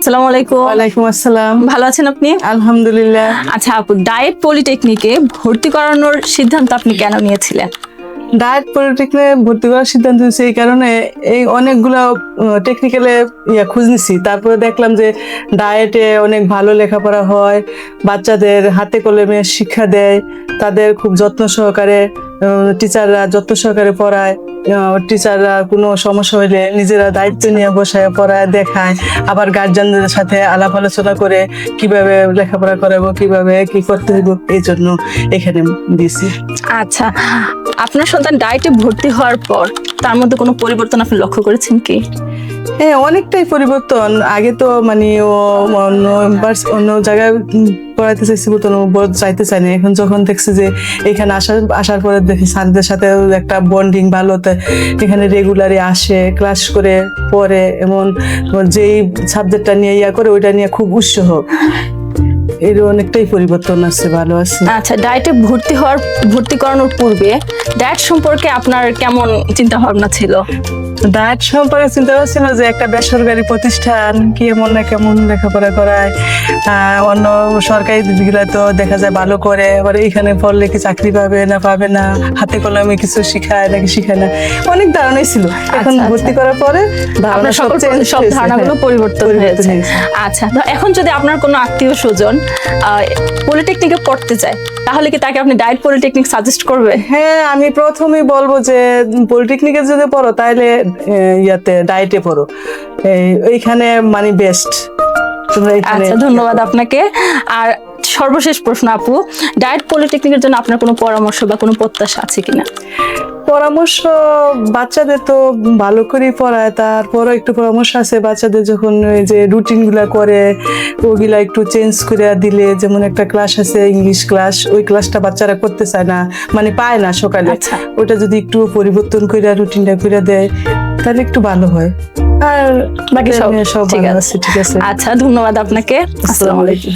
আসসালামু আলাইকুম। ওয়ালাইকুম আসসালাম। ভালো আছেন আপনি? আলহামদুলিল্লাহ। আচ্ছা আপু, ডায়েট পলিটেকনিকে ভর্তি করানোর সিদ্ধান্ত আপনি কেন নিয়েছিলেন? ডায়েট পলিটেকনিকে ভর্তি করার সিদ্ধান্ত হয়েছে এই কারণে, এই অনেকগুলো টেকনিক্যালে খোঁজ নিছি, তারপরে দেখলাম যে ডায়েটে অনেক ভালো লেখাপড়া হয়, বাচ্চাদের হাতে কলমে শিক্ষা দেয়, তাদের খুব যত্ন সহকারে টিচাররা যত্ন সহকারে পড়ায়, টিচাররা কোনো সমস্যা হইলে নিজেরা দায়িত্ব নিয়ে বসায় পড়ায় দেখায়, আবার গার্জিয়ানদের সাথে আলাপ আলোচনা করে কিভাবে লেখাপড়া করাবো, কিভাবে কি করতে হইব, এই জন্য এখানে দিয়েছি। আচ্ছা, আপনার সন্তান ডায়েটে ভর্তি হওয়ার পর তার মধ্যে কোনো পরিবর্তন আপনি লক্ষ্য করেছেন কি? হ্যাঁ, অনেকটাই পরিবর্তন। আগে তো মানে ও অন্য জায়গায় পড়াইতে চাইছি, চাইতে চাই না। এখন যখন দেখছি যে এখানে আসার পরে দেখি স্যারদের সাথে একটা বন্ডিং ভালো, এখানে রেগুলারই আসে, ক্লাস করে পড়ে, এমন যেই সাবজেক্টটা নিয়ে করে ওইটা নিয়ে খুব উৎসাহ, এর অনেকটাই পরিবর্তন আছে, ভালো আছে। আচ্ছা, ডায়েটে ভর্তি করানোর পূর্বে ডায়েট সম্পর্কে আপনার কেমন চিন্তা ভাবনা ছিল? ডায়েট সম্পর্কে চিন্তা করছিল যে একটা বেসরকারি প্রতিষ্ঠান কেমন লেখাপড়া করায়, অন্য সরকারি দিদিগুলা তো দেখা যায় ভালো করে, এবার এখানে পড়লে কি চাকরি পাবে না, হাতে কলমে কিছু শিখায় নাকি শিখায় না, অনেক ধারণাই ছিল। এখন ভর্তি করার পরে সব ধারণাগুলো পরিবর্তন হয়েছে। আচ্ছা, তো এখন যদি আপনার কোনো আত্মীয় স্বজন পলিটেকনিকে পড়তে চায়, তাহলে কি তাকে আপনি ডায়েট পলিটেকনিক সাজেস্ট করবেন? হ্যাঁ, আমি প্রথমেই বলবো যে পলিটেকনিকে যদি পড়ো তাহলে ডায়েটে পড়ো, এইখানে মানে বেস্ট। আচ্ছা, ধন্যবাদ আপনাকে। আর সর্বশেষ প্রশ্ন আপু, ডায়েট পলিটেকনিকের জন্য আপনার কোনো পরামর্শ বা কোনো প্রত্যাশা আছে কিনা? পরামর্শ, বাচ্চাদের তো ভালো করে পড়ায়, তারপরও একটু পরামর্শ আছে বাচ্চাদের যখন ওই যে রুটিন গুলা করে ওগুলা একটু চেঞ্জ করে দিলে, যেমন একটা ক্লাস আছে ইংলিশ ক্লাস, ওই ক্লাসটা বাচ্চারা করতে চায় না, মানে পায় না সকালে, ওটা যদি একটু পরিবর্তন করে রুটিনটা করে দেয় তাহলে একটু ভালো হয়। আর বাকি সব ভালো আছে। ঠিক আছে, আচ্ছা, ধন্যবাদ আপনাকে। আসসালামু আলাইকুম।